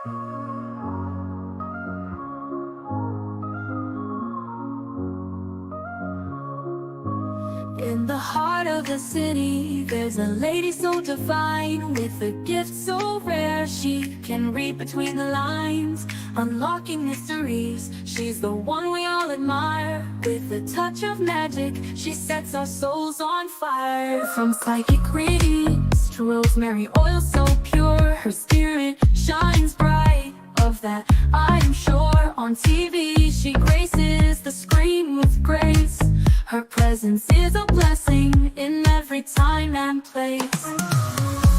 In the heart of the city, there's a lady so divine, with a gift so rare she can read between the lines, unlocking mysteries. She's the one we all admire. With a touch of magic, she sets our souls on fire. From psychic readings to rosemary oil so pure, her spirit shines bright. Of that I am sure. On TV she graces the screen with grace. Her presence is a blessing in every time and place.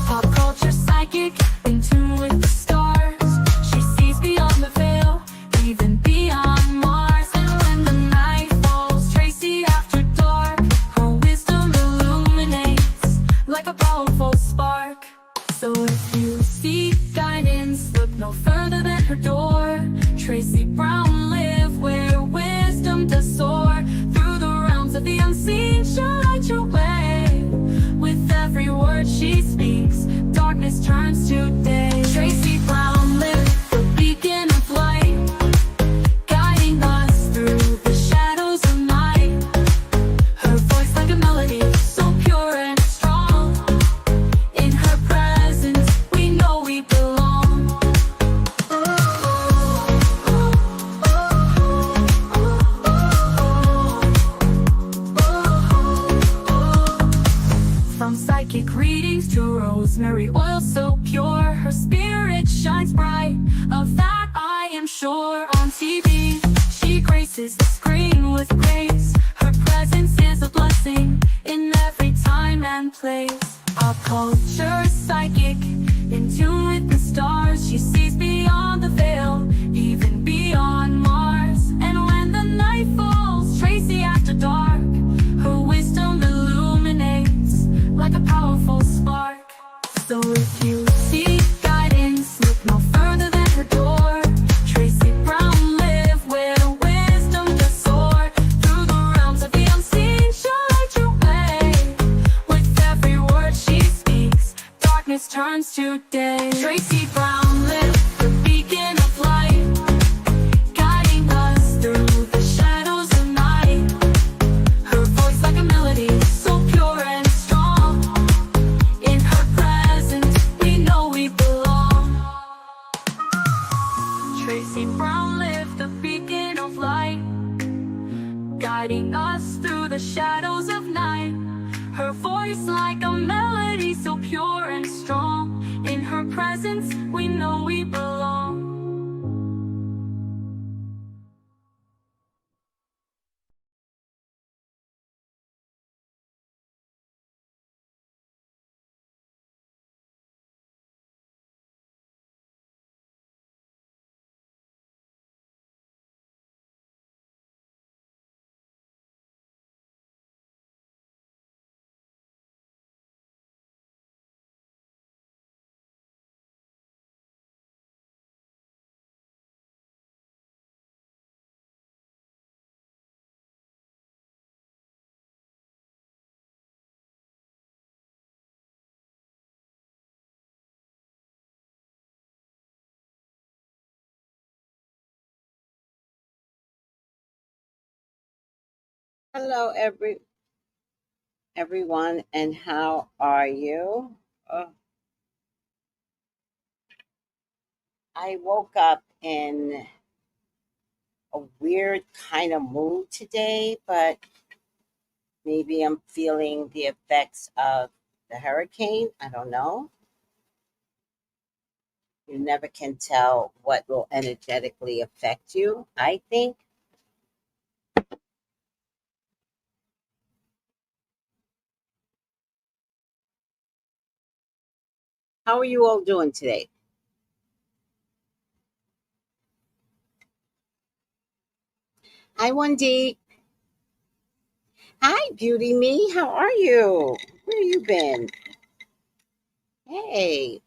Pop culture psychic, in tune with the stars. She sees beyond the veil, even beyond Mars. And when the night falls, Tracy after dark, her wisdom illuminates like a powerful spark. So if you seek guidance, look no further than her door. Tracy Brown live where wisdom does soar. Through the realms of the unseen, she'll light your way. With every word she speaks, darkness turns to day. Tracy Brown live, the beacon of light, guiding us through the shadows of night. Her voice like a melody, so pure and strong. In her presence, we know we belong. From psychic readings to rosemary oil so pure, her spirit shines bright. Of that I am sure. On TV, she graces the screen with grace. Her presence is a blessing in every time and place. Pop culture psychic, in tune with the stars. She sees beyond the veil, even beyond Mars. And when the night falls, Tracy after dark, her wisdom illuminates like a powerful spark. So if you seek guidance, look no further than her door. Tracy Brown live where wisdom does soar. Through the realms of the unseen, she'll light your way. With every word she speaks, darkness turns to day. Tracy Brown live, the beacon of light, guiding us through the shadows of night. Her voice like a melody, so pure and strong. In her presence, we know we belong. Tracy Brown live, the beacon of light, guiding us through the shadows of night. Her voice like a melody, so pure and strong. In her presence, we know we belong. Hello, everyone, and how are you? Uh, I woke up in a weird kind of mood today, but maybe I'm feeling the effects of the hurricane. I don't know. You never can tell what will energetically affect you, I think. How are you all doing today? Hi, Wendy. Hi, Beauty Me. How are you? Where you been? Hey.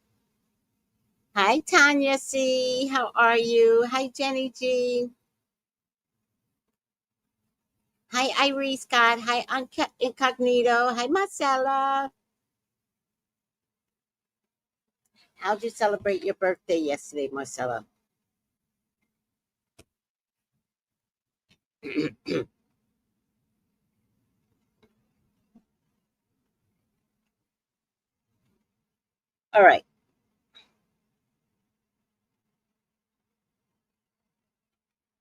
Hi, Tanya C. How are you? Hi, Jenny G. Hi, Irie Scott. Hi, Incognito. Hi, Marcella. How'd you celebrate your birthday yesterday, Marcella? All right.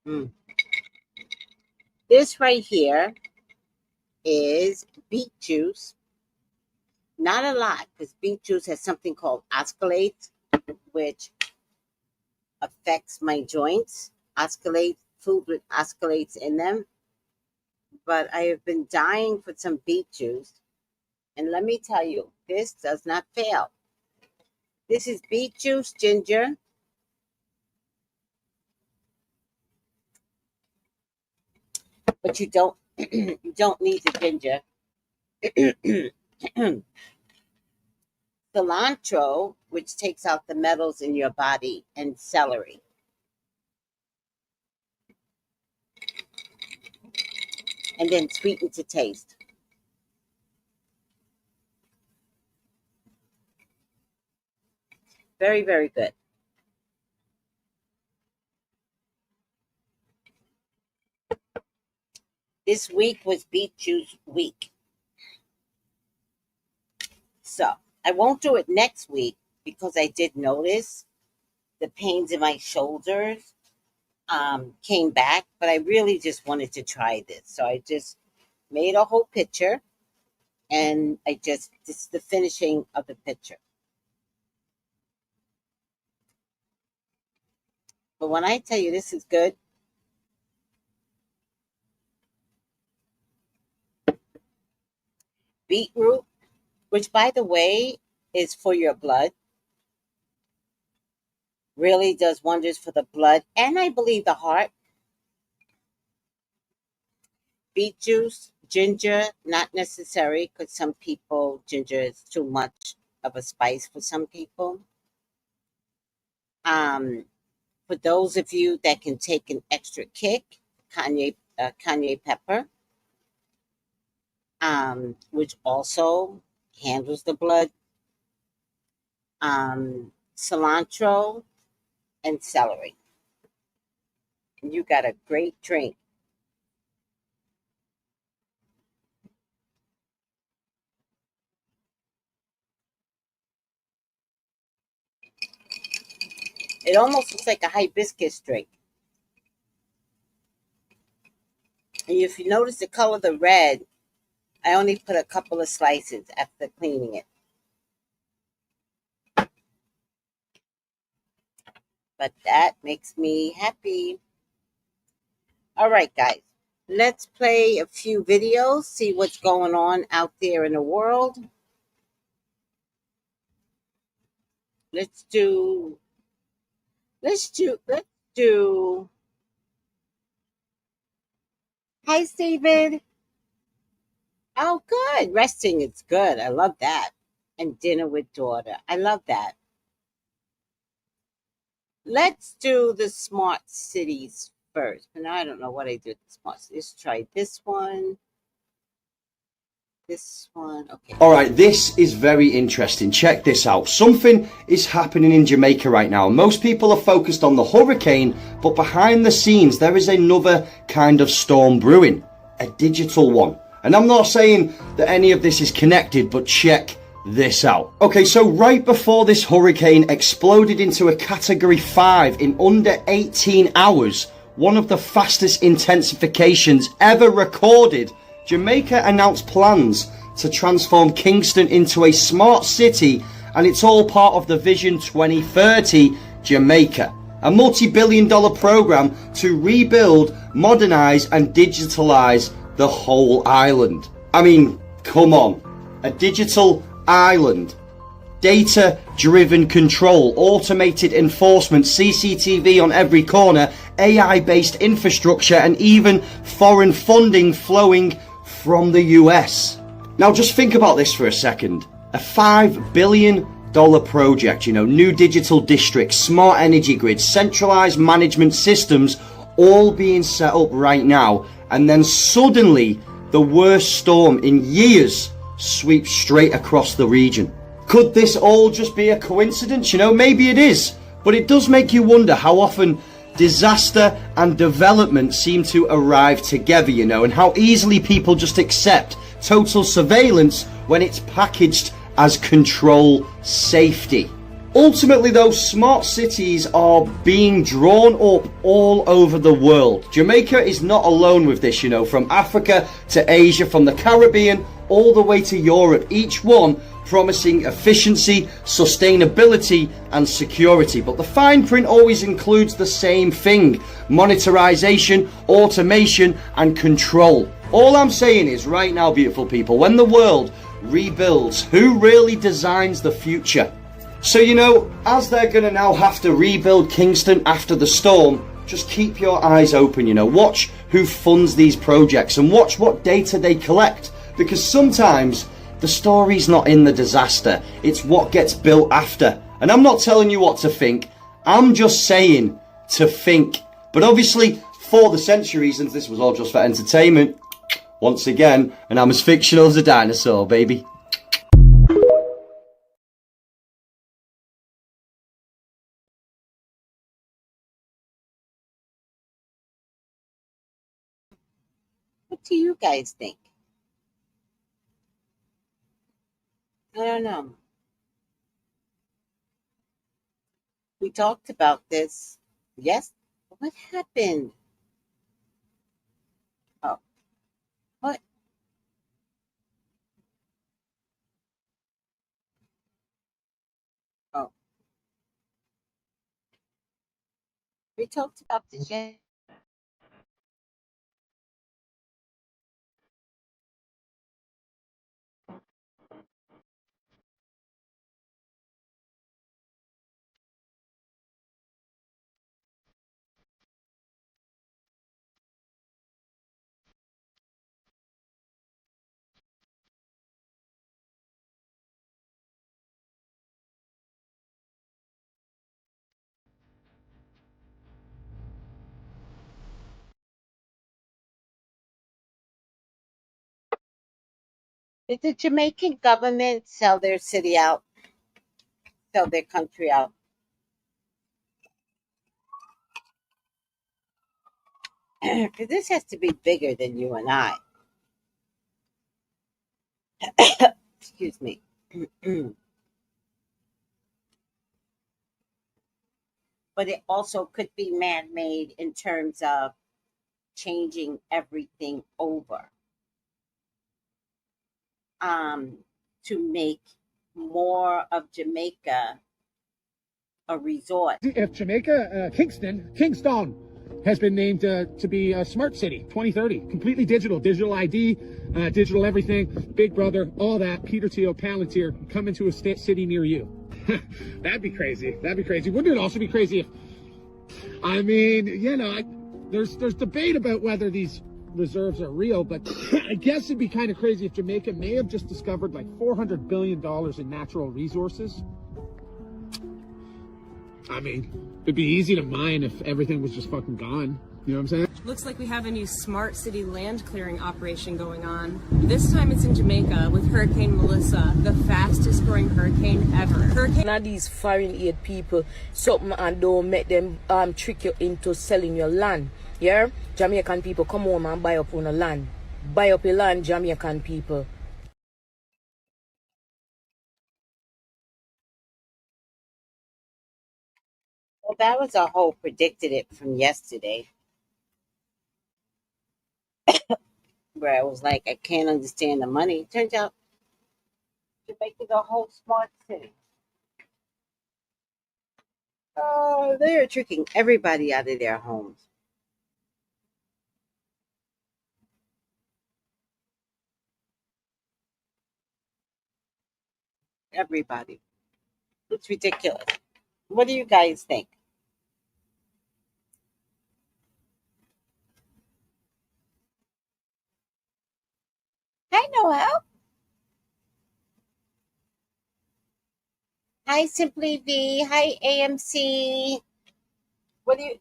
Mm. This right here is beet juice. Not a lot, because beet juice has something called oxalates, which affects my joints. Oxalate, food with oxalates in them. But I have been dying for some beet juice. And let me tell you, this does not fail. This is beet juice, ginger, but you don't you don't need the ginger. Cilantro, which takes out the metals in your body, and celery. And then sweeten to taste. Very, very good. This week was beet juice week. So I won't do it next week because I did notice the pains in my shoulders came back, but I really just wanted to try this. So I just made a whole picture, and this is the finishing of the picture. But when I tell you this is good, beetroot, which by the way is for your blood, really does wonders for the blood and I believe the heart. Beet juice, ginger, not necessary, because some people, ginger is too much of a spice for some people. For those of you that can take an extra kick, cayenne pepper, which also handles the blood, cilantro, and celery. And you got a great drink. It almost looks like a hibiscus drink. And if you notice the color of the red, I only put a couple of slices after cleaning it. But that makes me happy. All right, guys. Let's play a few videos, see what's going on out there in the world. Let's do Hi, Stephen. Oh, good. Resting is good. I love that. And dinner with daughter. I love that. Let's do the smart cities first. And I don't know what I did with the smart cities. Let's try this one. This one. Okay. All right, this is very interesting. Check this out. Something is happening in Jamaica right now. Most people are focused on the hurricane, but behind the scenes, there is another kind of storm brewing, a digital one. And I'm not saying that any of this is connected, but check this out. Okay, so right before this hurricane exploded into a category 5 in under 18 hours, one of the fastest intensifications ever recorded, Jamaica announced plans to transform Kingston into a smart city, and it's all part of the Vision 2030 Jamaica, a multi-billion-dollar program to rebuild, modernize, and digitalize the whole island. I mean, come on, a digital island, data-driven control, automated enforcement, CCTV on every corner, AI-based infrastructure, and even foreign funding flowing from the US. Now just think about this for a second. A $5 billion project, new digital districts, smart energy grids, centralized management systems, all being set up right now, and then suddenly the worst storm in years sweeps straight across the region. Could this all just be a coincidence? You know, maybe it is. But it does make you wonder how often disaster and development seem to arrive together, you know, and how easily people just accept total surveillance when it's packaged as control safety. Ultimately though, smart cities are being drawn up all over the world. Jamaica is not alone with this, you know, from Africa to Asia, from the Caribbean all the way to Europe, each one promising efficiency, sustainability and security. But the fine print always includes the same thing: monetarization, automation and control. All I'm saying is, right now, beautiful people, when the world rebuilds, who really designs the future? So, you know, as they're going to now have to rebuild Kingston after the storm, just keep your eyes open, you know, watch who funds these projects and watch what data they collect, because sometimes the story's not in the disaster, it's what gets built after. And I'm not telling you what to think, I'm just saying to think. But obviously, for the century reasons, this was all just for entertainment, once again, and I'm as fictional as a dinosaur, baby. What do you guys think? I don't know. We talked about this. Yes. What happened? Oh, what? Oh, we talked about this. Yeah. Did the Jamaican government sell their city out, sell their country out? Because this has to be bigger than you and I. Excuse me. But it also could be man-made in terms of changing everything over, um, to make more of Jamaica a resort. If Jamaica, Kingston has been named to be a smart city 2030, completely digital ID, digital everything, Big Brother, all that. Peter Thiel, Palantir, come into a city near you. That'd be crazy. That'd be crazy. Wouldn't it also be crazy if, I mean, you know, there's debate about whether these reserves are real, but I guess it'd be kind of crazy if Jamaica may have just discovered like $400 billion in natural resources. I mean, it'd be easy to mine if everything was just fucking gone. You know what I'm saying? Looks like we have a new smart city land clearing operation going on. This time it's in Jamaica with Hurricane Melissa, the fastest growing hurricane ever. None of these foreign aid people, something and don't make them trick you into selling your land. Yeah? Jamaican people, come home and buy up on a land. Buy up your land, Jamaican people. Well, that was a whole predicted it from yesterday, where I was like, I can't understand the money. Turns out Jamaica's a whole smart city. Oh, they are tricking everybody out of their homes. Everybody. It's ridiculous. What do you guys think? Hi, Noel. Hi, Simply V. Hi, AMC. What do you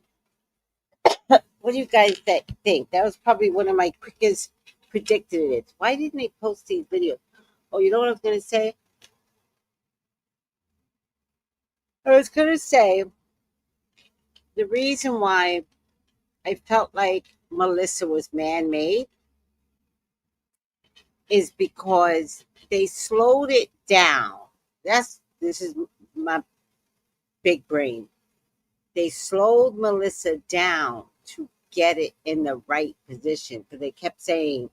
What do you guys think? That was probably one of my quickest predicted it. Why didn't they post these videos? Oh, you know what I was gonna say? I was going to say the reason why I felt like Melissa was man made is because they slowed it down. This is my big brain. They slowed Melissa down to get it in the right position because they kept saying,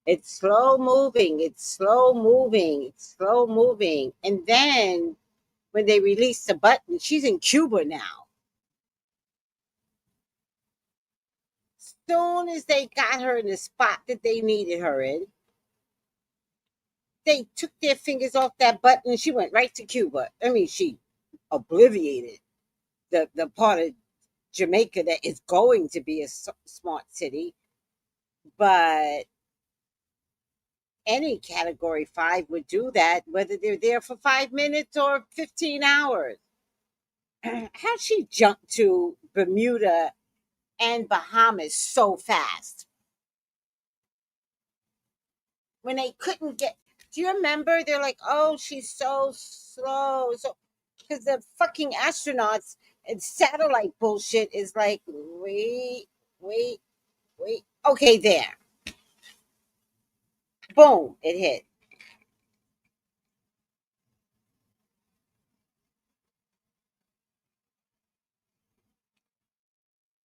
it's slow moving, it's slow moving, it's slow moving. And then when they released the button, she's in Cuba now. Soon as they got her in the spot that they needed her in, they took their fingers off that button and she went right to Cuba. I mean, she obliterated the part of Jamaica that is going to be a smart city, but any category 5 would do that, whether they're there for 5 minutes or 15 hours. How'd she jump to Bermuda and Bahamas so fast? When they couldn't get, do you remember? They're like, oh, she's so slow. So, because the fucking astronauts and satellite bullshit is like, wait. Okay, there. Boom, it hit.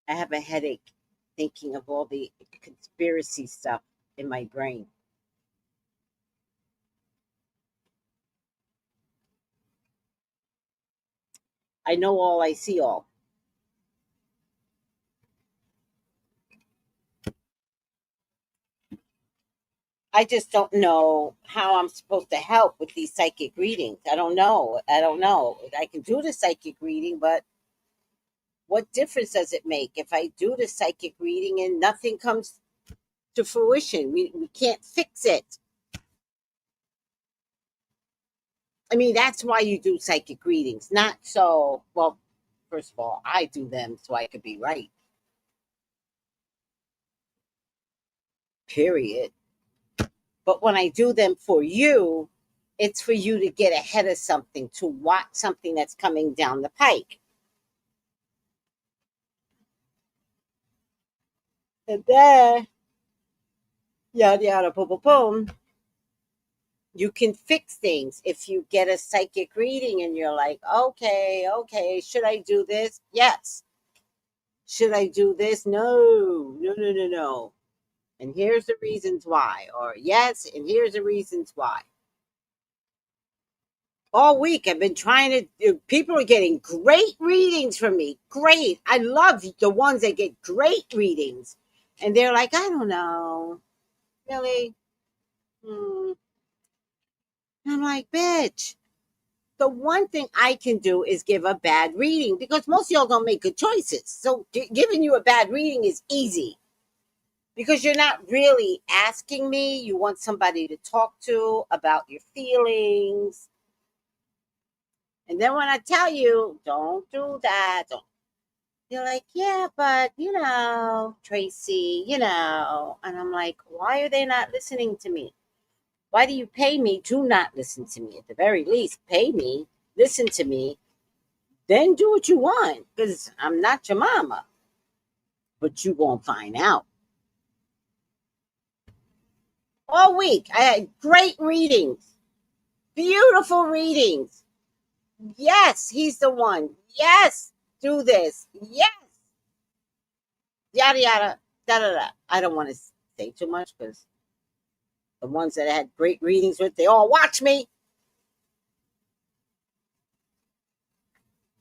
I have a headache thinking of all the conspiracy stuff in my brain. I know all, I see all. I just don't know how I'm supposed to help with these psychic readings. I don't know. I can do the psychic reading, but what difference does it make if I do the psychic reading and nothing comes to fruition? We can't fix it. I mean, that's why you do psychic readings, not so, well, first of all, I do them so I could be right. Period. But when I do them for you, it's for you to get ahead of something, to watch something that's coming down the pike. And then, yada, yada, boom, boom, boom. You can fix things if you get a psychic reading and you're like, okay, should I do this? Yes. Should I do this? No. And here's the reasons why. Or yes, and here's the reasons why. All week I've been trying to, people are getting great readings from me. Great. I love the ones that get great readings. And they're like, I don't know. Really? I'm like, bitch. The one thing I can do is give a bad reading because most of y'all don't make good choices. So giving you a bad reading is easy because you're not really asking me. You want somebody to talk to about your feelings. And then when I tell you, don't do that, you're like, yeah, but, Tracy, and I'm like, why are they not listening to me? Why do you pay me to not listen to me? At the very least, pay me, listen to me, then do what you want, because I'm not your mama. But you won't find out. All week, I had great readings, beautiful readings. Yes, he's the one. Yes, do this. Yes. Yada, yada, da, da, da. I don't want to say too much because the ones that I had great readings with, they all watch me.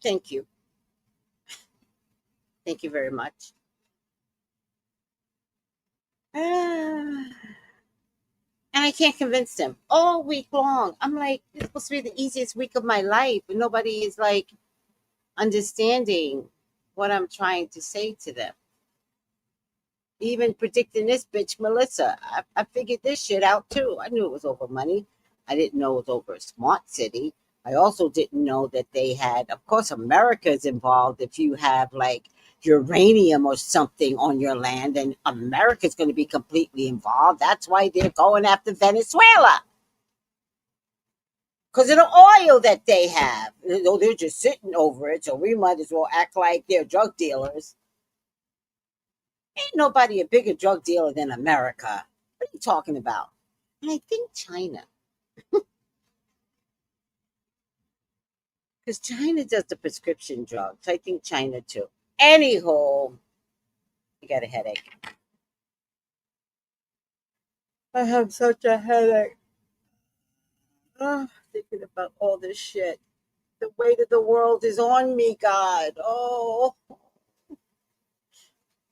Thank you. Thank you very much. And I can't convince them all week long. I'm like, it's supposed to be the easiest week of my life, and nobody is like understanding what I'm trying to say to them. Even predicting this bitch, Melissa, I figured this shit out too. I knew it was over money. I didn't know it was over a smart city. I also didn't know that they had, of course, America is involved. If you have like uranium or something on your land, and America's going to be completely involved. That's why they're going after Venezuela. because of the oil that they have. They're just sitting over it, so we might as well act like they're drug dealers. Ain't nobody a bigger drug dealer than America. What are you talking about? And I think China. Because China does the prescription drugs. I think China too. Anyhow, I got a headache. I have such a headache. Oh, thinking about all this shit. The weight of the world is on me, God. Oh,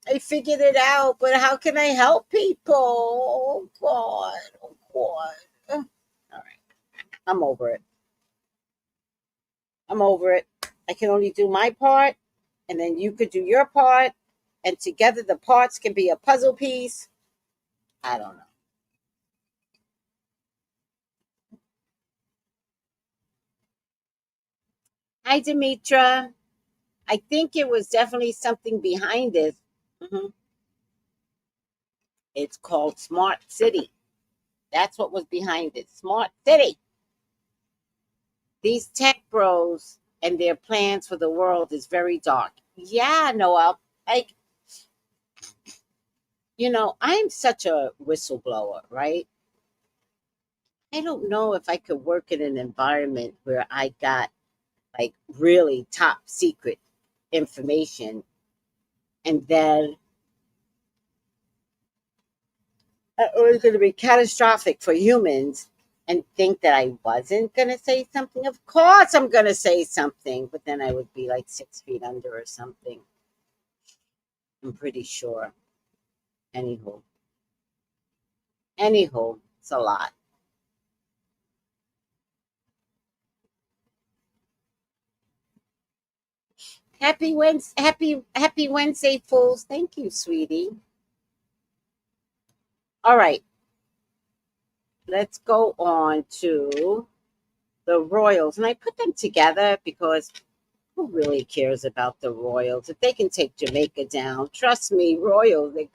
I figured it out, but how can I help people? Oh, God. Oh, God. All right. I'm over it. I'm over it. I can only do my part, and then you could do your part, and together the parts can be a puzzle piece. I don't know. Hi, Demetra. I think it was definitely something behind this. Mhm. It's called Smart City. That's what was behind it. Smart City. These tech bros and their plans for the world is very dark. Yeah, Noel. Like, I'm such a whistleblower, right? I don't know if I could work in an environment where I got like really top secret information and then it was going to be catastrophic for humans and think that I wasn't going to say something. Of course I'm going to say something, but then I would be like 6 feet under or something. I'm pretty sure. Anywho, it's a lot. Happy Wednesday, happy Wednesday, fools. Thank you, sweetie. All right, let's go on to the Royals, and I put them together because who really cares about the Royals? If they can take Jamaica down, trust me, Royals, you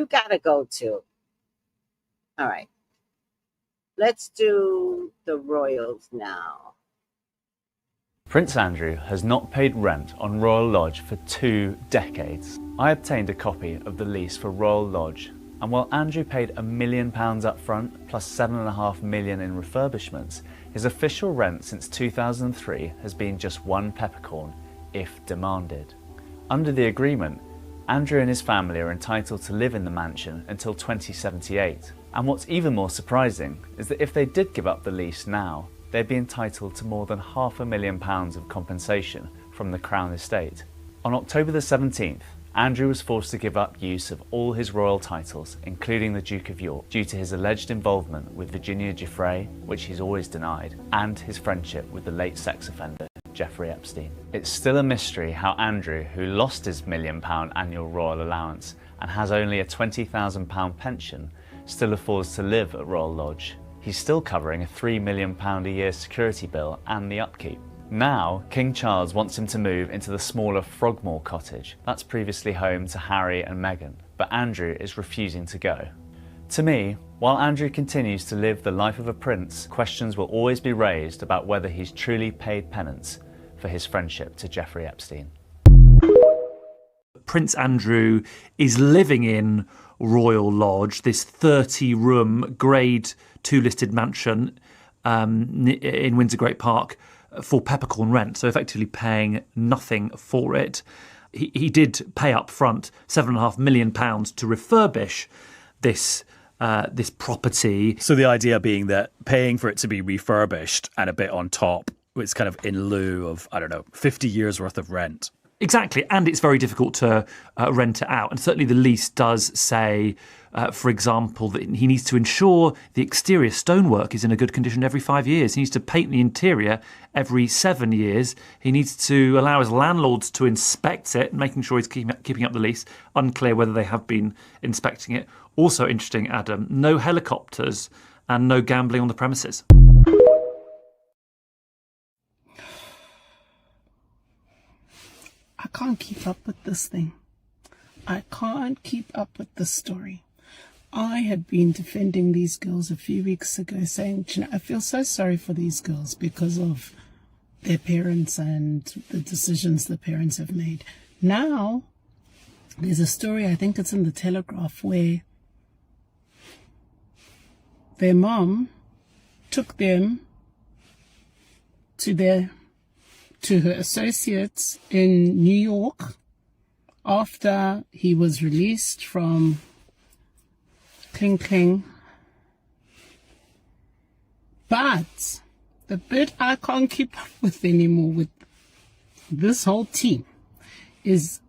gotta go too. All right, let's do the Royals now. Prince Andrew has not paid rent on Royal Lodge for 2 decades. I obtained a copy of the lease for Royal Lodge, and while Andrew paid £1 million up front plus £7.5 million in refurbishments, his official rent since 2003 has been just 1 peppercorn, if demanded. Under the agreement, Andrew and his family are entitled to live in the mansion until 2078. And what's even more surprising is that if they did give up the lease now, they'd be entitled to more than £500,000 of compensation from the Crown Estate. On October the 17th, Andrew was forced to give up use of all his royal titles, including the Duke of York, due to his alleged involvement with Virginia Giuffre, which he's always denied, and his friendship with the late sex offender Jeffrey Epstein. It's still a mystery how Andrew, who lost his £1 million annual royal allowance and has only a £20,000 pension, still affords to live at Royal Lodge. He's still covering a £3 million a year security bill and the upkeep. Now, King Charles wants him to move into the smaller Frogmore cottage that's previously home to Harry and Meghan, but Andrew is refusing to go. To me, while Andrew continues to live the life of a prince, questions will always be raised about whether he's truly paid penance for his friendship to Jeffrey Epstein. Prince Andrew is living in Royal Lodge, this 30-room Grade 2 listed mansion in Windsor Great Park, for peppercorn rent, so effectively paying nothing for it. He did pay up front £7.5 million to refurbish this property. So the idea being that paying for it to be refurbished and a bit on top, it's kind of in lieu of, 50 years worth of rent. Exactly, and it's very difficult to rent it out. And certainly the lease does say, for example, that he needs to ensure the exterior stonework is in a good condition every 5 years. He needs to paint the interior every 7 years. He needs to allow his landlords to inspect it, making sure he's keeping up the lease. Unclear whether they have been inspecting it. Also interesting, Adam, no helicopters and no gambling on the premises. I can't keep up with this thing. I can't keep up with this story. I had been defending these girls a few weeks ago, saying, you know, I feel so sorry for these girls because of their parents and the decisions the parents have made. Now, there's a story, I think it's in the Telegraph, where their mom took them to her associates in New York after he was released from Cling Cling. But the bit I can't keep up with anymore with this whole team is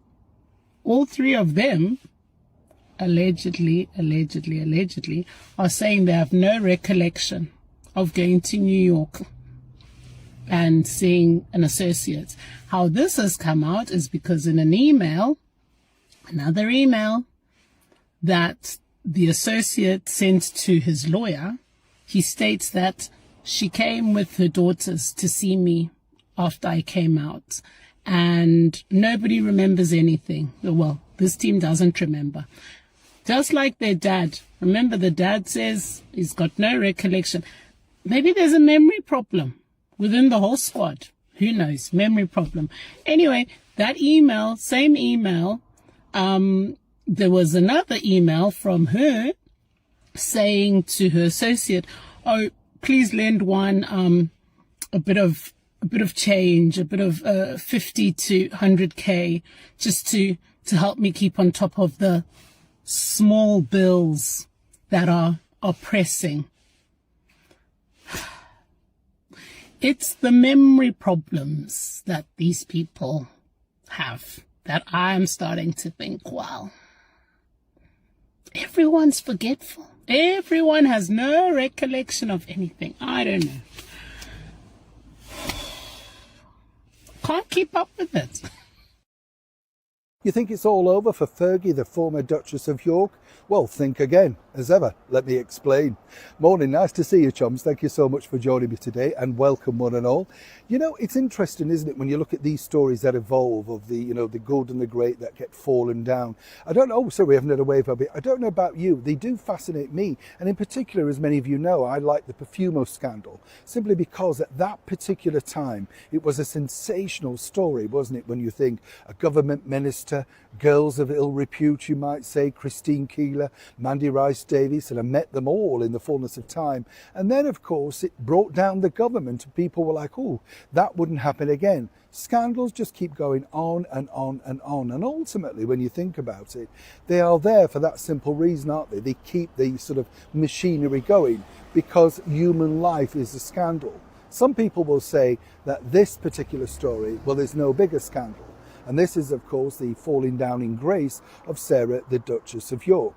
all three of them allegedly are saying they have no recollection of going to New York and seeing an associate. How this has come out is because in an email, another email that the associate sent to his lawyer, he states that she came with her daughters to see me after I came out, and nobody remembers anything. Well, this team doesn't remember. Just like their dad. Remember, the dad says he's got no recollection. Maybe there's a memory problem within the whole squad. Who knows? Memory problem. Anyway, that email, same email, there was another email from her saying to her associate, oh, please lend one a bit of change, a bit of 50 to 100K, just to help me keep on top of the small bills that are pressing. It's the memory problems that these people have that I'm starting to think, wow, everyone's forgetful. Everyone has no recollection of anything. I don't know. Can't keep up with it. You think it's all over for Fergie, the former Duchess of York? Well, think again. As ever, let me explain. Morning, nice to see you, chums. Thank you so much for joining me today, and welcome one and all. You know, it's interesting, isn't it, when you look at these stories that evolve of the, you know, the good and the great that get fallen down. I don't know, sorry, we haven't had a wave of it. I don't know about you. They do fascinate me. And in particular, as many of you know, I like the Perfumo scandal, simply because at that particular time, it was a sensational story, wasn't it? When you think a government minister, girls of ill repute, you might say, Christine Keeler, Mandy Rice Davies, and I met them all in the fullness of time. And then, of course, it brought down the government. People were like, oh, that wouldn't happen again. Scandals just keep going on and on and on. And ultimately, when you think about it, they are there for that simple reason, aren't they? They keep the sort of machinery going because human life is a scandal. Some people will say that this particular story, well, there's no bigger scandal. And this is, of course, the falling down in grace of Sarah, the Duchess of York.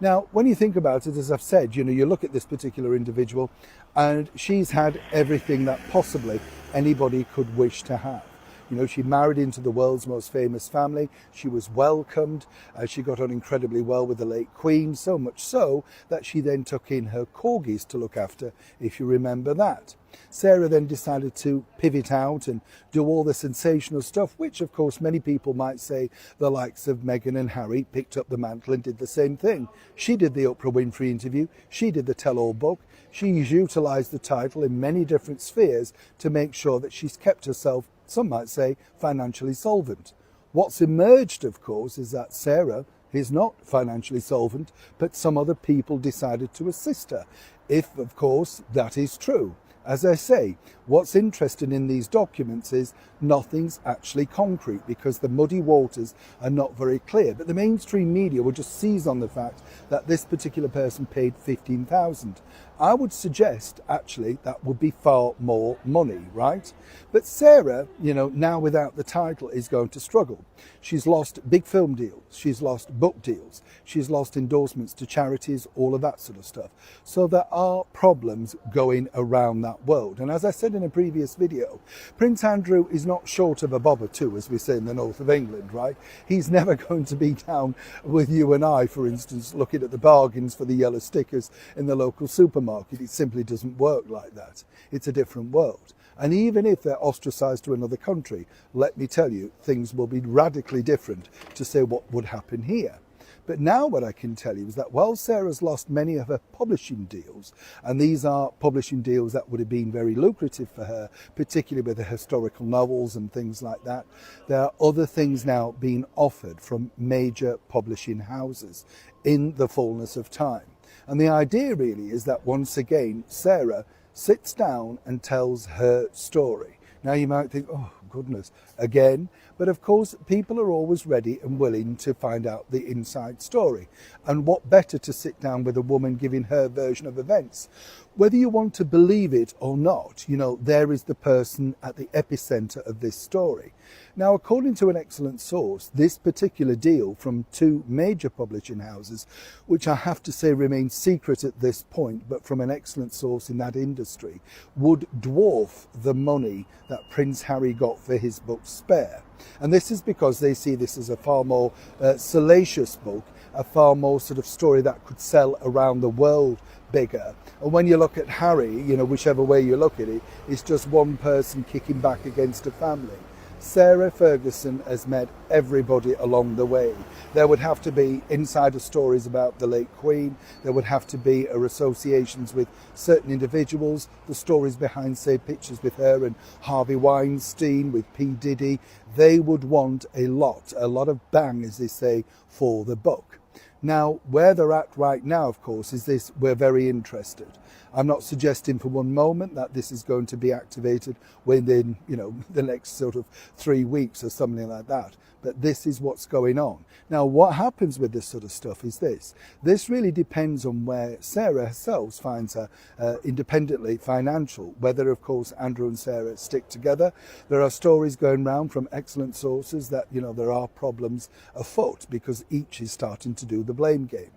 Now, when you think about it, as I've said, you know, you look at this particular individual and she's had everything that possibly anybody could wish to have. You know, she married into the world's most famous family. She was welcomed. She got on incredibly well with the late Queen, so much so that she then took in her corgis to look after, if you remember that. Sarah then decided to pivot out and do all the sensational stuff, which of course many people might say the likes of Meghan and Harry picked up the mantle and did the same thing. She did the Oprah Winfrey interview. She did the tell-all book. She's utilised the title in many different spheres to make sure that she's kept herself, some might say, financially solvent. What's emerged, of course, is that Sarah is not financially solvent, but some other people decided to assist her, if, of course, that is true. As I say, what's interesting in these documents is nothing's actually concrete because the muddy waters are not very clear. But the mainstream media will just seize on the fact that this particular person paid $15,000. I would suggest, actually, that would be far more money, right? But Sarah, you know, now without the title is going to struggle. She's lost big film deals. She's lost book deals. She's lost endorsements to charities, all of that sort of stuff. So there are problems going around that world. And as I said in a previous video, Prince Andrew is not short of a bob or two, as we say in the north of England, right? He's never going to be down with you and I, for instance, looking at the bargains for the yellow stickers in the local supermarket. It simply doesn't work like that. It's a different world. And even if they're ostracized to another country, let me tell you, things will be radically different to say what would happen here. But now what I can tell you is that while Sarah's lost many of her publishing deals, and these are publishing deals that would have been very lucrative for her, particularly with the historical novels and things like that, there are other things now being offered from major publishing houses in the fullness of time. And the idea really is that once again, Sarah sits down and tells her story. Now you might think, oh goodness, again, but of course people are always ready and willing to find out the inside story. And what better to sit down with a woman giving her version of events? Whether you want to believe it or not, you know, there is the person at the epicenter of this story. Now, according to an excellent source, this particular deal from two major publishing houses, which I have to say remain secret at this point, but from an excellent source in that industry, would dwarf the money that Prince Harry got for his book Spare. And this is because they see this as a far more salacious book, a far more sort of story that could sell around the world bigger. And when you look at Harry, you know, whichever way you look at it, it's just one person kicking back against a family. Sarah Ferguson has met everybody along the way. There would have to be insider stories about the late Queen. There would have to be her associations with certain individuals, the stories behind, say, pictures with her and Harvey Weinstein, with P. Diddy. They would want a lot of bang, as they say, for the book. Now, where they're at right now, of course, is this: we're very interested. I'm not suggesting for one moment that this is going to be activated within, you know, the next sort of 3 weeks or something like that. But this is what's going on. Now, what happens with this sort of stuff is this. This really depends on where Sarah herself finds her independently financial, whether, of course, Andrew and Sarah stick together. There are stories going round from excellent sources that, you know, there are problems afoot because each is starting to do the blame game.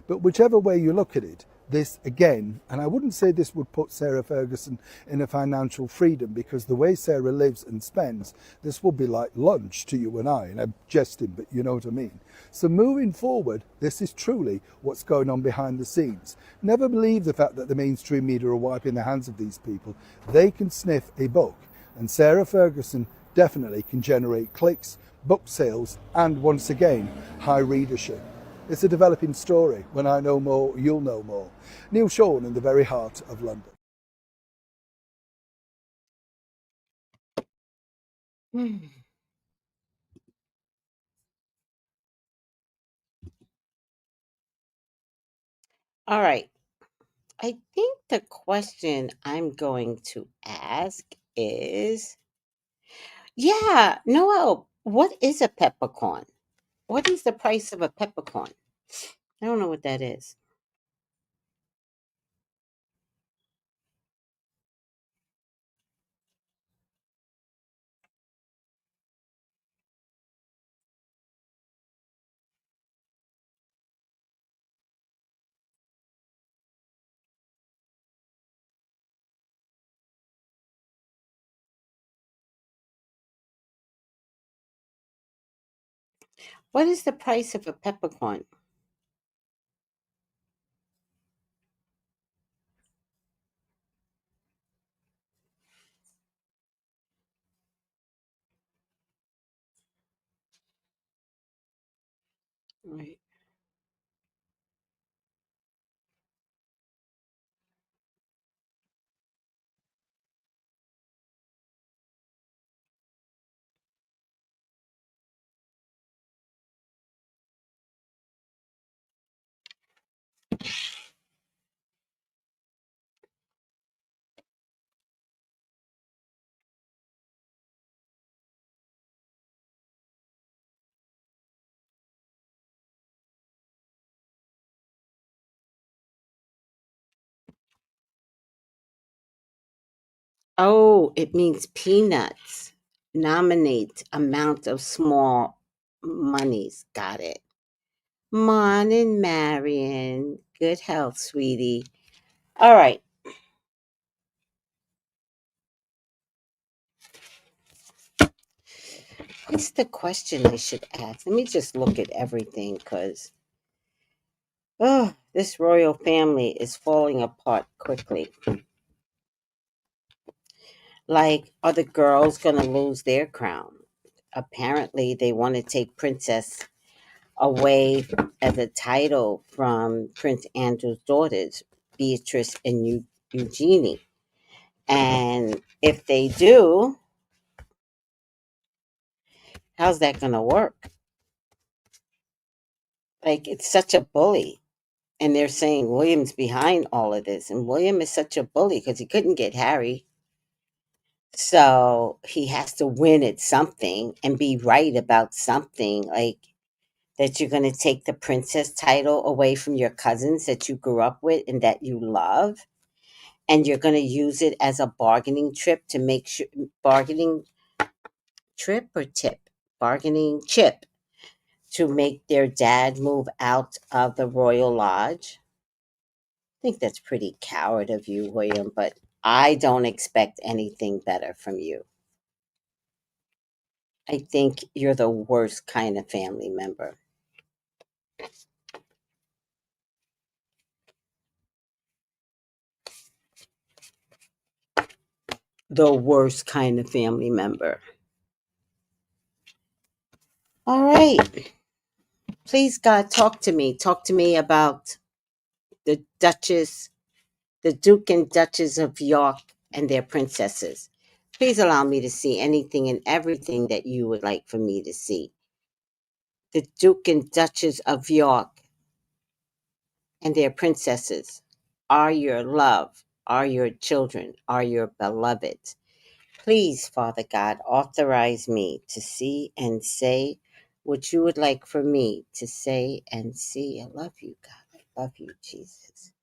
But whichever way you look at it, this again, and I wouldn't say this would put Sarah Ferguson in a financial freedom, because the way Sarah lives and spends, this will be like lunch to you and I, and I'm jesting, but you know what I mean. So moving forward, this is truly what's going on behind the scenes. Never believe the fact that the mainstream media are wiping the hands of these people. They can sniff a book, and Sarah Ferguson definitely can generate clicks, book sales, and once again, high readership. It's a developing story. When I know more, you'll know more. Neil Sean in the very heart of London. All right. I think the question I'm going to ask is, yeah, Noel, what is a peppercorn? What is the price of a peppercorn? I don't know what that is. What is the price of a peppercorn? Right. Oh, it means peanuts. Nominate amount of small monies. Got it. Morning, Marion. Good health, sweetie. All right. What's the question I should ask? Let me just look at everything, because this royal family is falling apart quickly. Like, are the girls going to lose their crown? Apparently, they want to take Princess away as a title from Prince Andrew's daughters, Beatrice and Eugenie. And if they do, how's that going to work? Like, it's such a bully. And they're saying William's behind all of this. And William is such a bully because he couldn't get Harry. So he has to win at something and be right about something. Like, that you're going to take the princess title away from your cousins that you grew up with and that you love. And you're going to use it as a bargaining trip to make sure, bargaining trip or tip? Bargaining chip to make their dad move out of the Royal Lodge. I think that's pretty coward of you, William, but I don't expect anything better from you. I think you're the worst kind of family member. The worst kind of family member. All right. Please, God, talk to me. Talk to me about the Duke and Duchess of York and their princesses. Please allow me to see anything and everything that you would like for me to see. The Duke and Duchess of York and their princesses are your love, are your children, are your beloved. Please, Father God, authorize me to see and say what you would like for me to say and see. I love you, God. I love you, Jesus.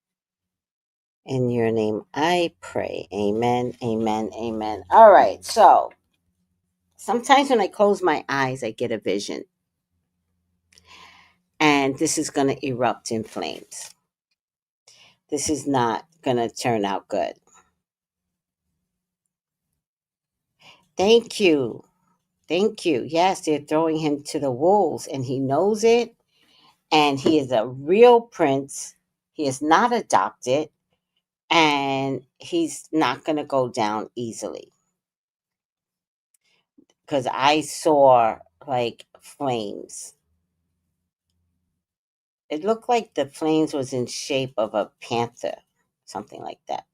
In your name I pray. Amen, amen, amen. All right, so sometimes when I close my eyes, I get a vision. And this is going to erupt in flames. This is not going to turn out good. Thank you. Thank you. Yes, they're throwing him to the wolves, and he knows it. And he is a real prince. He is not adopted. And he's not going to go down easily. Because I saw, like, flames. It looked like the flames was in shape of a panther. Something like that.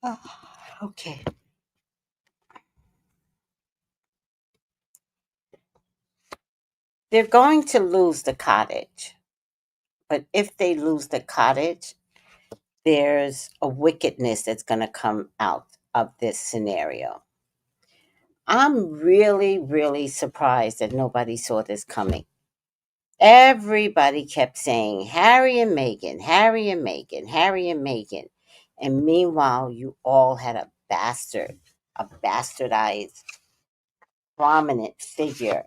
Oh, okay. They're going to lose the cottage. But if they lose the cottage, there's a wickedness that's going to come out of this scenario. I'm really, really surprised that nobody saw this coming. Everybody kept saying, Harry and Meghan, Harry and Meghan, Harry and Meghan. And meanwhile, you all had a bastardized, prominent figure,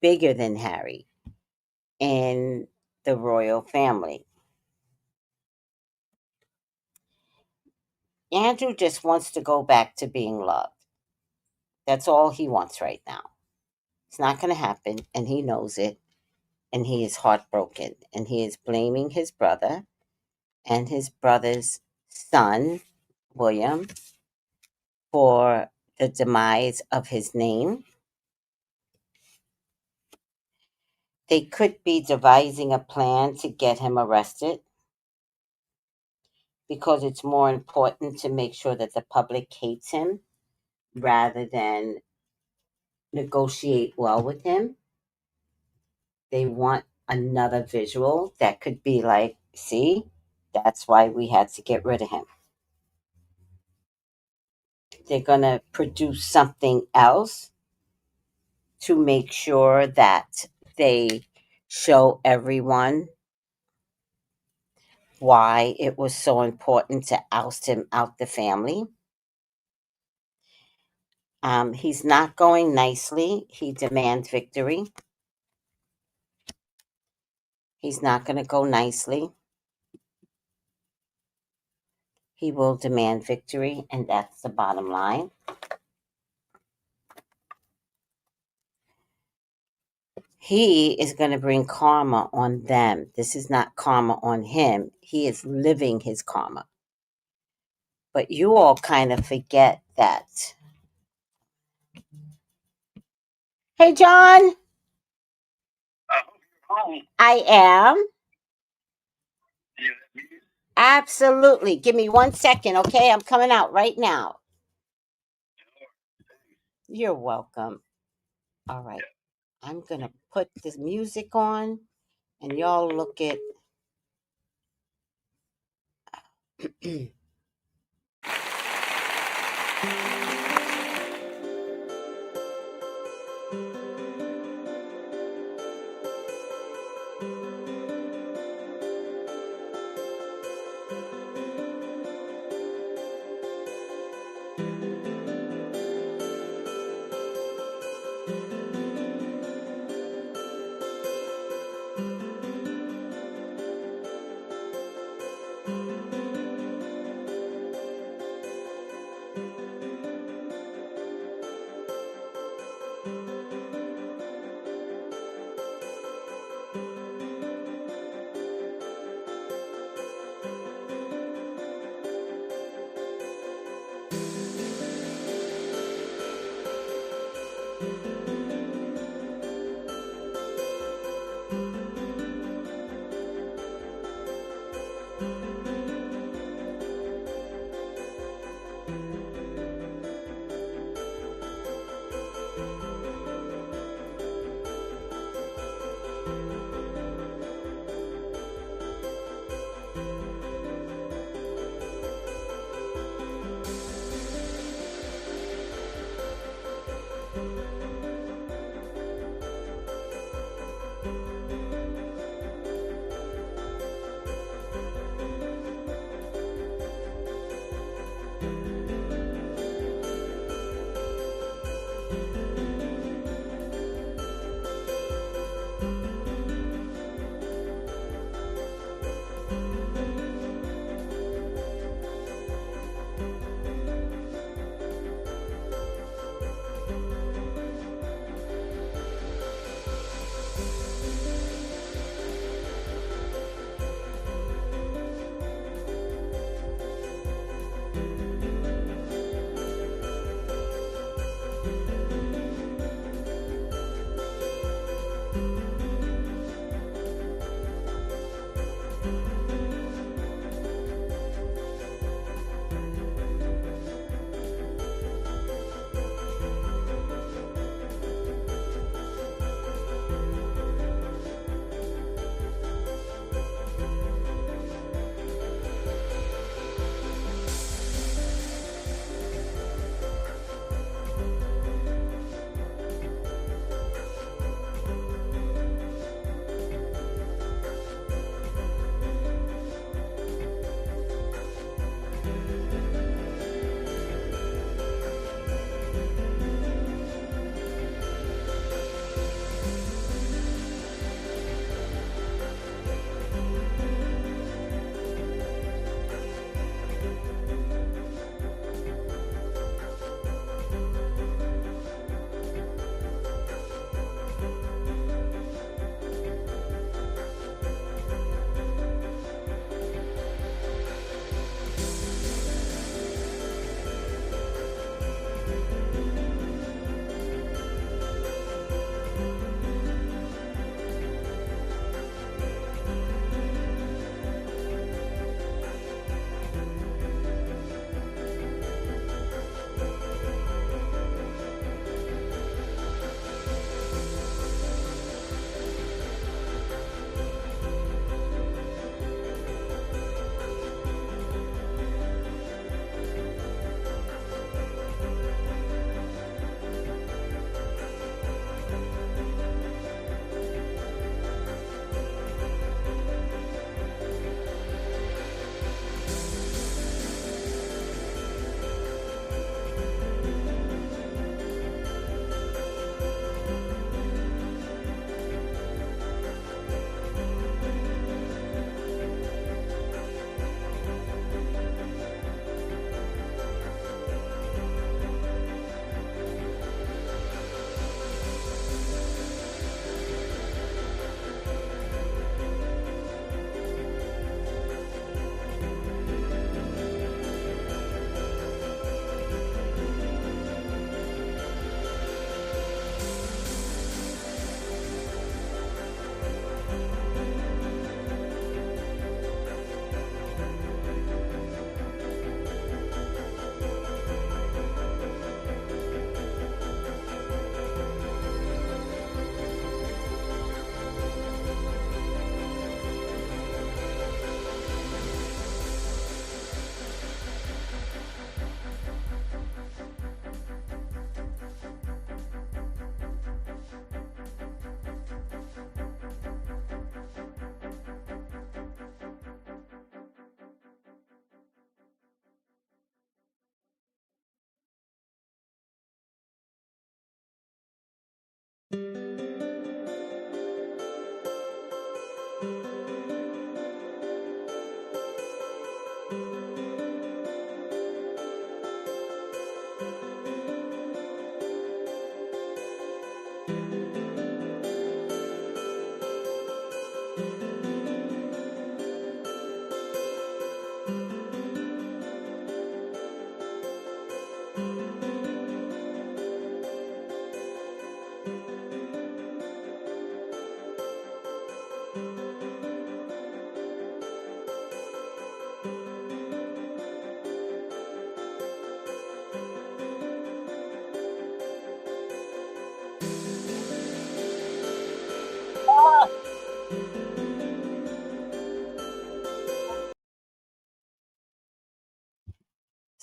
bigger than Harry, in the royal family. Andrew just wants to go back to being loved. That's all he wants right now. It's not going to happen, and he knows it, and he is heartbroken, and he is blaming his brother and his brother's son, William, for the demise of his name. They could be devising a plan to get him arrested because it's more important to make sure that the public hates him rather than negotiate well with him. They want another visual that could be like, see, that's why we had to get rid of him. They're going to produce something else to make sure that they show everyone why it was so important to oust him out the family. He's not going nicely. He demands victory. He's not going to go nicely. He will demand victory, and that's the bottom line. He is going to bring karma on them. This is not karma on him. He is living his karma. But you all kind of forget that Hey, John. I am. Absolutely. Give me 1 second, okay? I'm coming out right now. You're welcome. All right. I'm going to put this music on and y'all look at.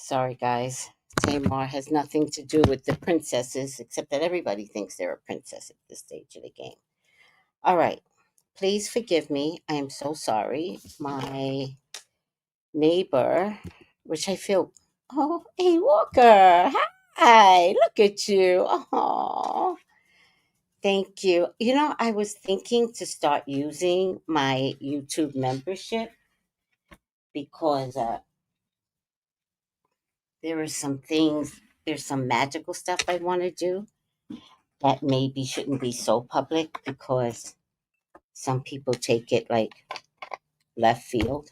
Sorry, guys. Tamar has nothing to do with the princesses, except that everybody thinks they're a princess at this stage of the game. All right. Please forgive me. I am so sorry. My neighbor, which I feel, oh, hey, Walker. Hi. Look at you. Oh, thank you. You know, I was thinking to start using my YouTube membership because there are some things, there's some magical stuff I want to do that maybe shouldn't be so public because some people take it like left field.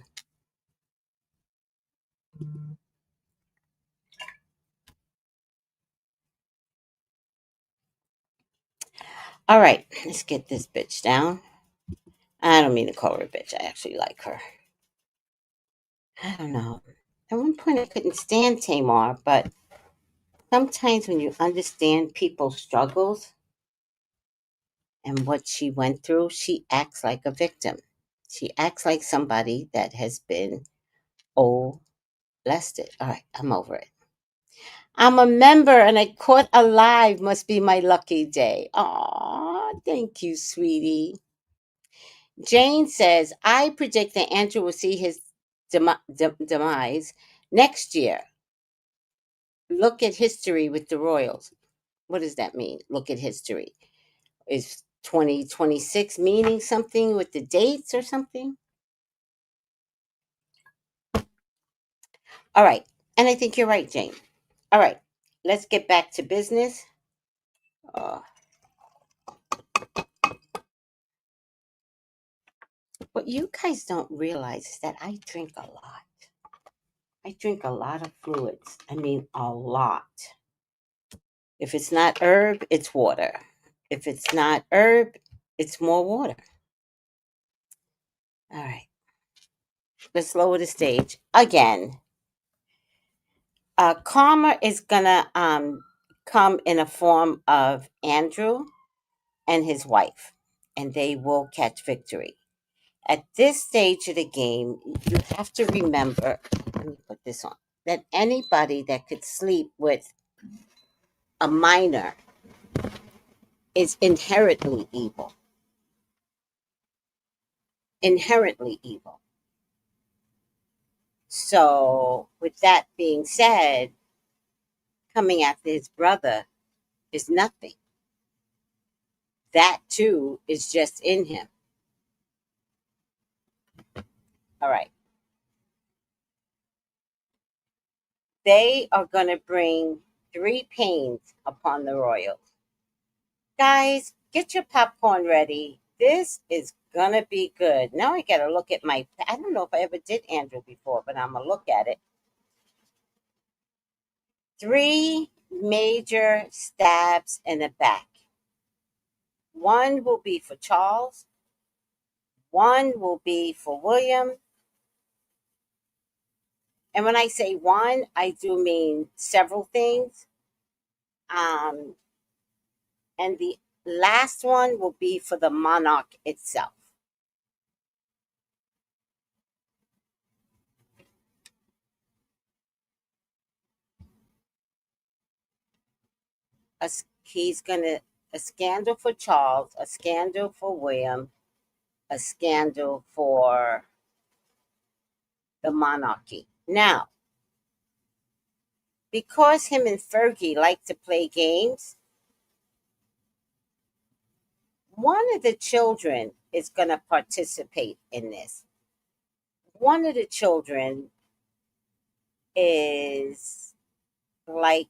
All right, let's get this bitch down. I don't mean to call her a bitch. I actually like her. I don't know. At one point, I couldn't stand Tamar, but sometimes when you understand people's struggles and what she went through, she acts like a victim. She acts like somebody that has been molested. All right, I'm over it. I'm a member and I caught alive. Must be my lucky day. Aw, thank you, sweetie. Jane says, I predict that Andrew will see his demise next year. Look at history with the Royals. What does that mean? Look at history. Is 2026 meaning something with the dates or something? All right. And I think you're right, Jane. All right. Let's get back to business. What you guys don't realize is that I drink a lot. I drink a lot of fluids. I mean, a lot. If it's not herb, it's water. If it's not herb, it's more water. All right. Let's lower the stage again. Karma is gonna come in a form of Andrew and his wife, and they will catch victory. At this stage of the game, you have to remember, let me put this on, that anybody that could sleep with a minor is inherently evil. Inherently evil. So, with that being said, coming after his brother is nothing. That too is just in him. All right. They are going to bring 3 pains upon the royals. Guys, get your popcorn ready. This is going to be good. Now I got to look at I don't know if I ever did Andrew before, but I'm going to look at it. 3 major stabs in the back. One will be for Charles. One will be for William. And when I say one, I do mean several things. And the last one will be for the monarch itself. He's gonna a scandal for Charles, a scandal for William, a scandal for the monarchy. Now, because him and Fergie like to play games, one of the children is going to participate in this. One of the children is like,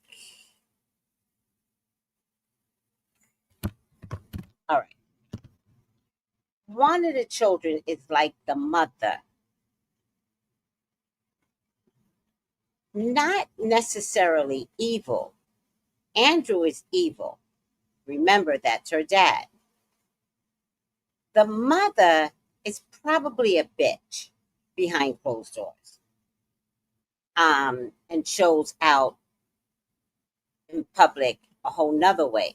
all right. One of the children is like the mother. Not necessarily evil. Andrew is evil. Remember, that's her dad. The mother is probably a bitch behind closed doors. And shows out in public a whole nother way.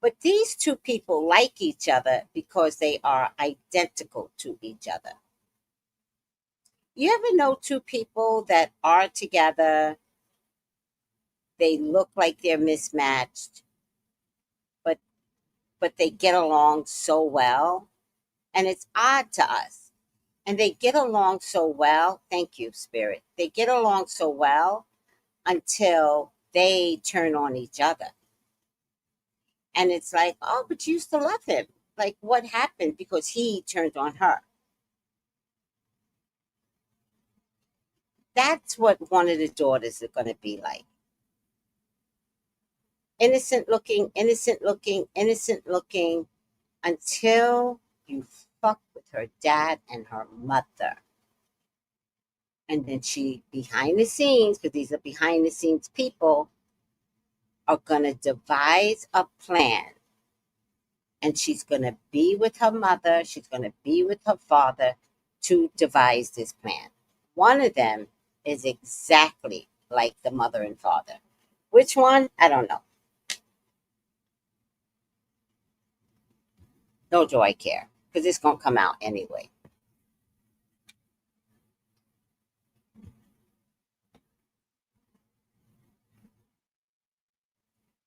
But these 2 people like each other because they are identical to each other. You ever know two people that are together, they look like they're mismatched, but they get along so well, and it's odd to us. And they get along so well. Thank you, Spirit. They get along so well until they turn on each other. And it's like, oh, but you used to love him. Like, what happened? Because he turned on her. That's what one of the daughters are going to be like. Innocent looking, innocent looking, innocent looking, until you fuck with her dad and her mother. And then she, behind the scenes, because these are behind the scenes people, are going to devise a plan. And she's going to be with her mother, she's going to be with her father to devise this plan. One of them is exactly like the mother and father. Which one? I don't know. Nor do I care, because it's going to come out anyway.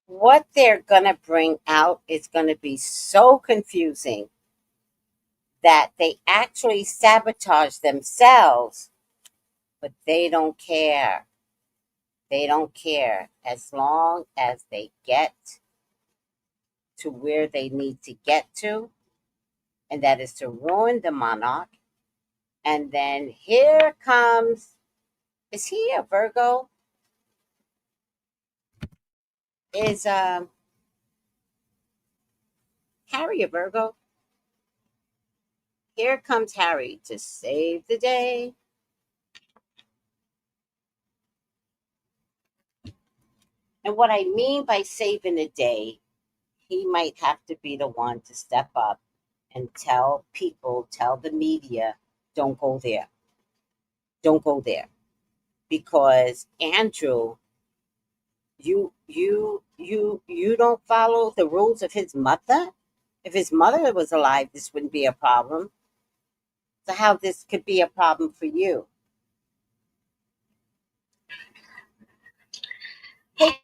What they're going to bring out is going to be so confusing that they actually sabotage themselves, but they don't care. They don't care as long as they get to where they need to get to, and that is to ruin the monarch. And then here comes, is he a Virgo? Is Harry a Virgo? Here comes Harry to save the day. And what I mean by saving the day, he might have to be the one to step up and tell people, tell the media, don't go there. Don't go there. Because Andrew, you don't follow the rules of his mother? If his mother was alive, this wouldn't be a problem. So how this could be a problem for you? Hey,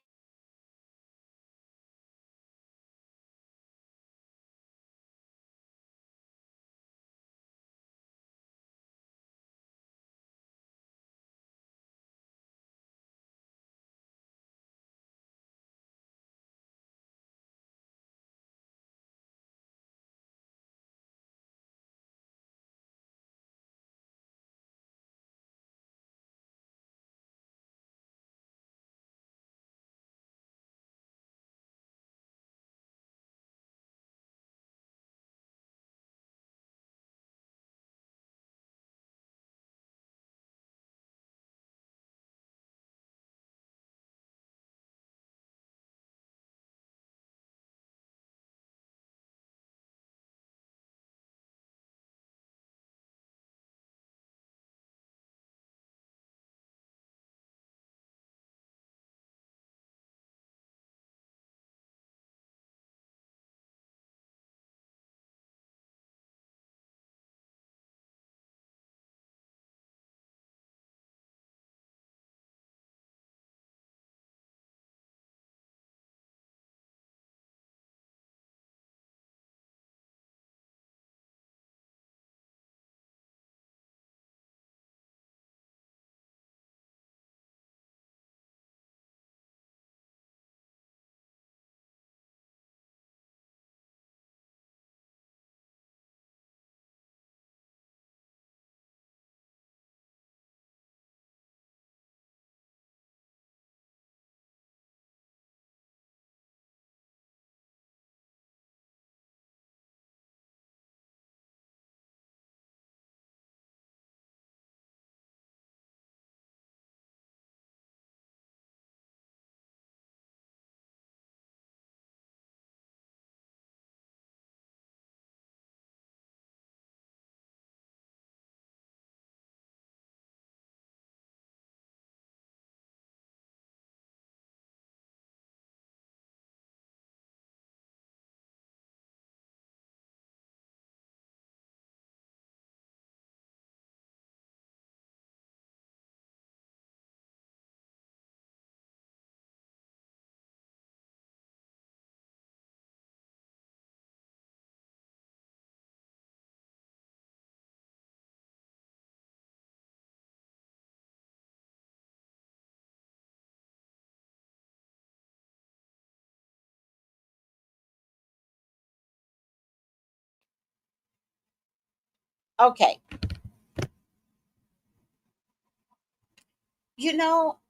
Okay.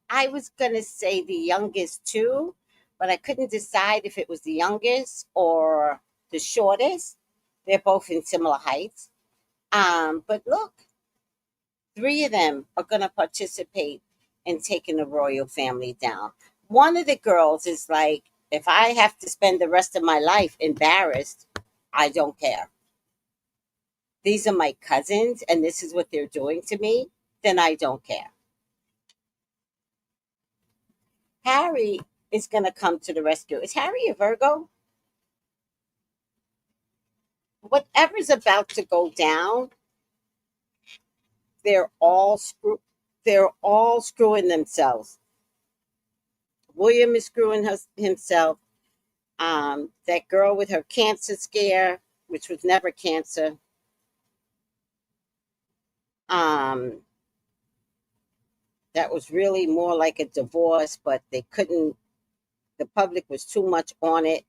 I was going to say the youngest too, but I couldn't decide if it was the youngest or the shortest. They're both in similar heights. But look, three of them are going to participate in taking the royal family down. One of the girls is like, if I have to spend the rest of my life embarrassed, I don't care. These are my cousins and this is what they're doing to me, then I don't care. Harry is going to come to the rescue. Is Harry a Virgo? Whatever's about to go down, they're all they're all screwing themselves. William is screwing himself. That girl with her cancer scare, which was never cancer. That was really more like a divorce, but they couldn't. The public was too much on it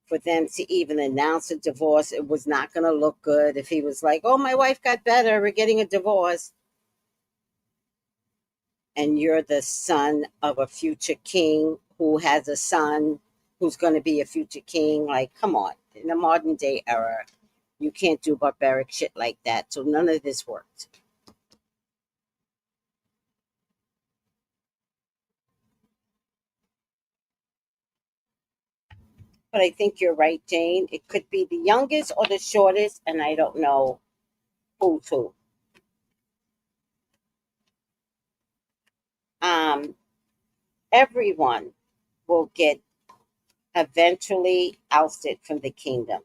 for them to even announce a divorce. It was not going to look good if he was like, "Oh, my wife got better. We're getting a divorce." And you're the son of a future king who has a son who's going to be a future king. Like, come on. In the modern day era, you can't do barbaric shit like that. So none of this worked. But I think you're right, Jane. It could be the youngest or the shortest, and I don't know who's who. Um, Everyone will get eventually ousted from the kingdom.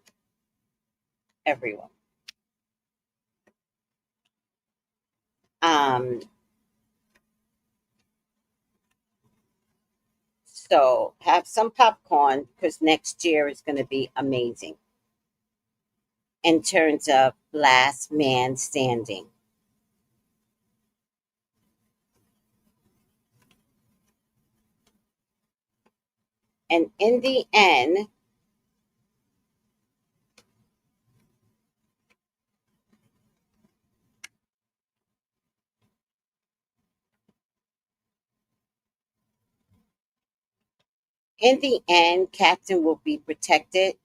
Everyone. Um, so have some popcorn because next year is going to be amazing in terms of last man standing. And in the end, Captain will be protected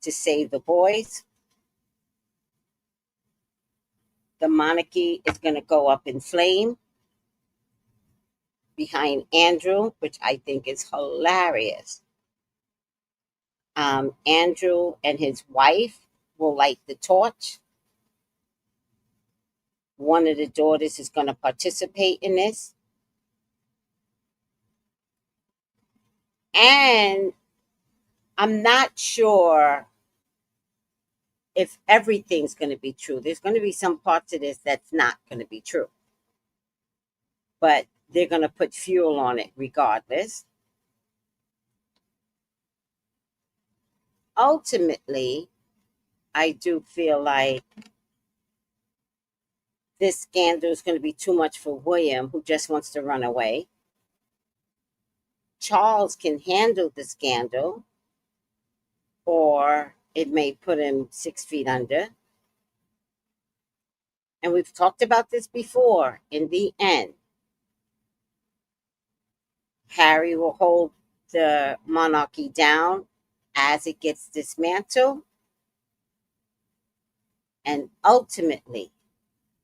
to save the boys. The monarchy is going to go up in flame behind Andrew, which I think is hilarious. Andrew and his wife will light the torch. One of the daughters is going to participate in this. And I'm not sure if everything's going to be true. There's going to be some parts of this that's not going to be true. But they're going to put fuel on it regardless. Ultimately, I do feel like this scandal is going to be too much for William, who just wants to run away. Charles can handle the scandal, or it may put him 6 feet under. And we've talked about this before. In the end, Harry will hold the monarchy down as it gets dismantled. And ultimately,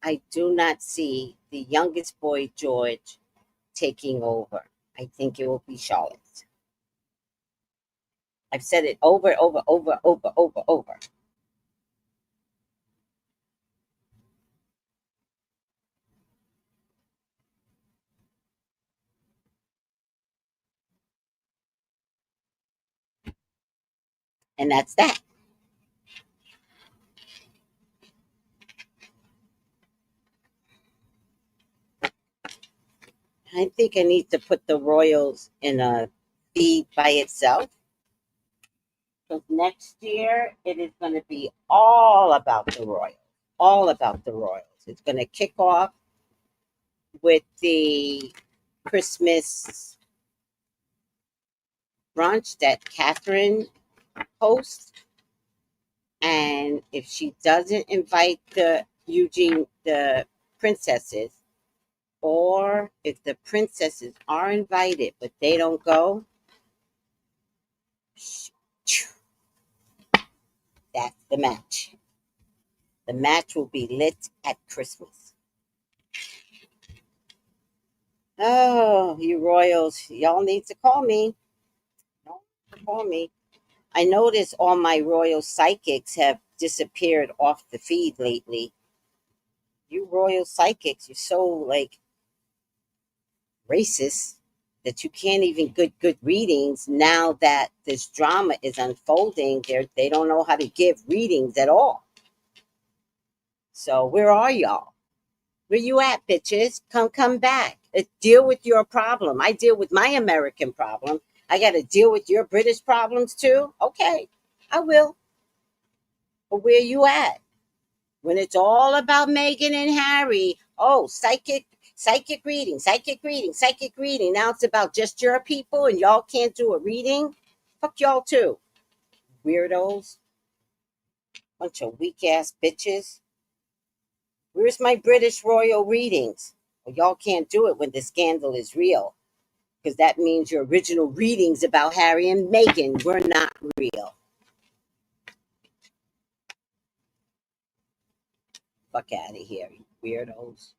I do not see the youngest boy, George, taking over. I think it will be Charlotte. I've said it over, over, over, over, over, over. And that's that. I think I need to put the Royals in a feed by itself. Because next year, it is going to be all about the Royals. All about the Royals. It's going to kick off with the Christmas brunch that Catherine hosts. And if she doesn't invite the princesses, or if the princesses are invited but they don't go, that's the match. The match will be lit at Christmas. Oh, you royals, y'all need to call me. Y'all need to call me. I notice all my royal psychics have disappeared off the feed lately. You royal psychics, you're so like racist that you can't even get good readings now that this drama is unfolding. They don't know how to give readings at all. So where are y'all? Where you at, bitches? Come back. Deal with your problem. I deal with my American problem. I got to deal with your British problems too? Okay, I will. But where you at? When it's all about Meghan and Harry, oh, psychic reading, psychic reading, psychic reading. Now it's about just your people and y'all can't do a reading? Fuck y'all too. Weirdos. Bunch of weak-ass bitches. Where's my British royal readings? Well, y'all can't do it when the scandal is real, because that means your original readings about Harry and Meghan were not real. Fuck out of here, you weirdos.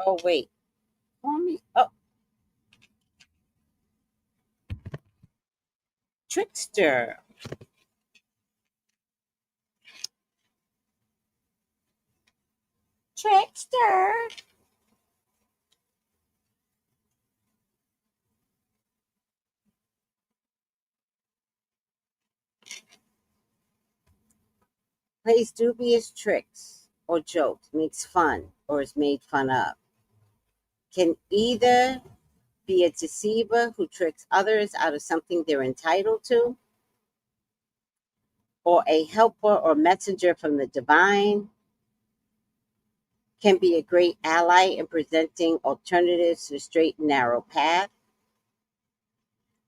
Oh, wait. Call me. Oh, trickster. Trickster. Plays dubious tricks or jokes, makes fun, or is made fun of. Can either be a deceiver who tricks others out of something they're entitled to, or a helper or messenger from the divine. Can be a great ally in presenting alternatives to the straight and narrow path.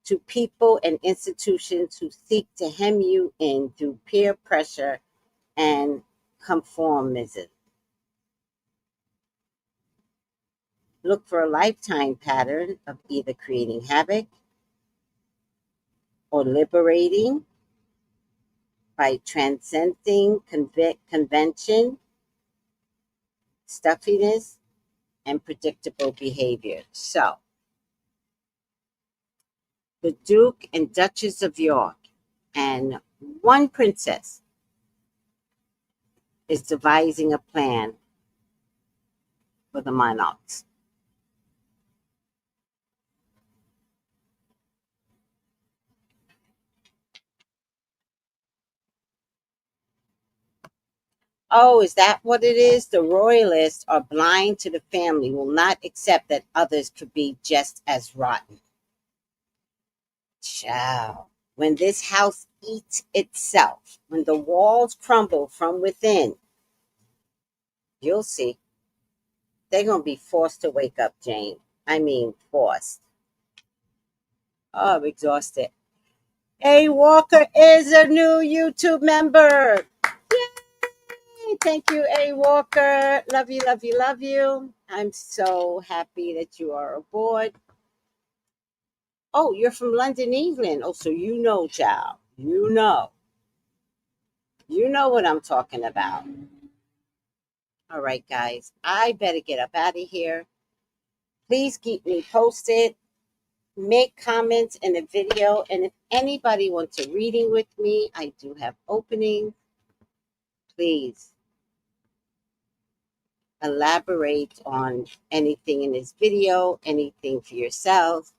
To people and institutions who seek to hem you in through peer pressure and conformism. Look for a lifetime pattern of either creating havoc or liberating by transcending convention, stuffiness, and predictable behavior. So, the Duke and Duchess of York and one princess is devising a plan for the monarchs. Oh, is that what it is? The royalists are blind to the family, will not accept that others could be just as rotten. Child. When this house eats itself, when the walls crumble from within, you'll see. They're going to be forced to wake up, Jane. I mean, forced. Oh, I'm exhausted. A Walker is a new YouTube member. Yay! Thank you, A Walker. Love you, love you, love you. I'm so happy that you are aboard. Oh, you're from London, England. Oh, so you know, child. You know. You know what I'm talking about. All right, guys. I better get up out of here. Please keep me posted. Make comments in the video. And if anybody wants a reading with me, I do have openings. Please elaborate on anything in this video, anything for yourself.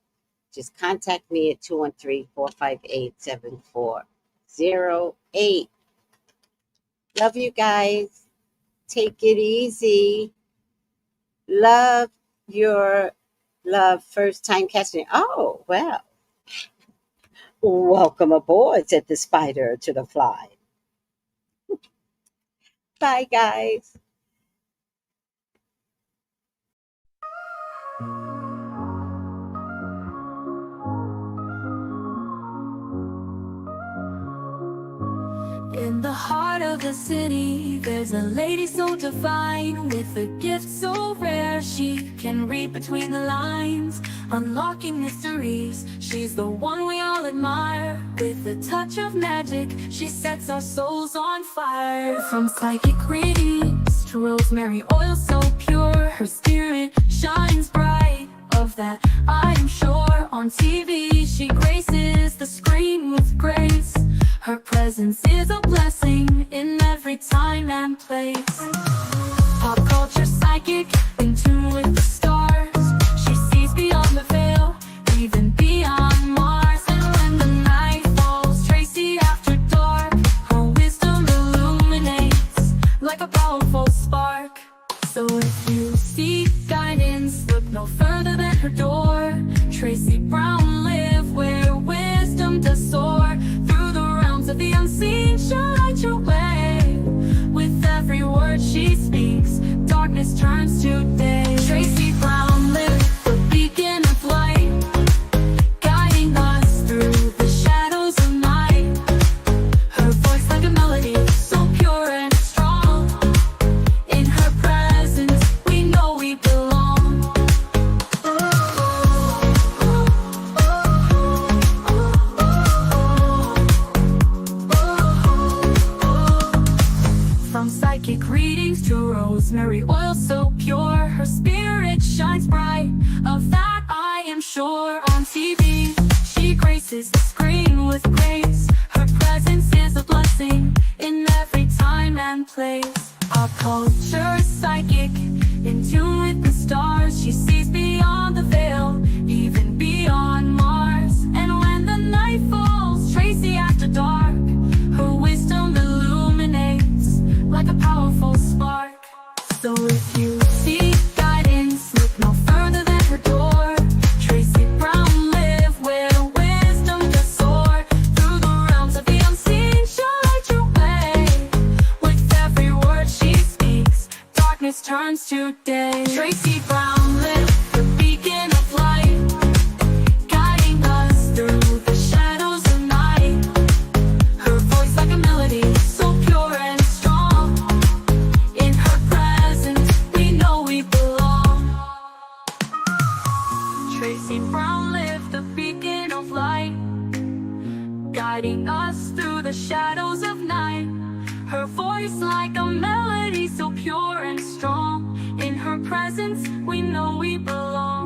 just contact me at 213-458-7408. Love you guys. Take it easy. Love your love first time casting. Oh, well. Welcome aboard, said the spider to the fly. Bye, guys. In the heart of the city, there's a lady so divine, with a gift so rare she can read between the lines, unlocking mysteries. She's the one we all admire. With a touch of magic, she sets our souls on fire. From psychic readings to rosemary oil so pure, her spirit shines bright. Of that I am sure. On TV she graces the screen with grace. Her presence is a blessing in every time and place. Pop culture psychic, in tune with the stars. She sees beyond the veil, even beyond Mars. And when the night falls, Tracy after dark, her wisdom illuminates like a powerful spark. So if you seek guidance, look no further than her door. Tracy Brown live where wisdom does soar. Through the realms of the unseen, she'll light your way. With every word she speaks, darkness turns to day. Tracy Brown live, the beacon of light, guiding us through the shadows of night. Her voice like a melody, so pure and strong. In her presence, we know we belong. From psychic readings to rosemary oil so pure, her spirit shines bright. Of that I am sure. On TV, she graces the screen with grace. Her presence is a blessing in every time and place. Our culture psychic, in tune with the stars. She sees beyond the veil, even beyond Mars. And when the night falls, Tracy after dark, her wisdom illuminates like a powerful spark. So if you seek guidance, look no further than her door. Tracy Brown live where wisdom does soar. Through the realms of the unseen, she'll light your way. With every word she speaks, darkness turns to day. Tracy Brown live, the beacon of light, guiding us through the shadows of night. Her voice like a melody, so pure and strong. In her presence, we know we belong. Tracy Brown live, the beacon of light, guiding us through the shadows of night. Her voice like a melody, so pure and strong. In her presence, we know we belong.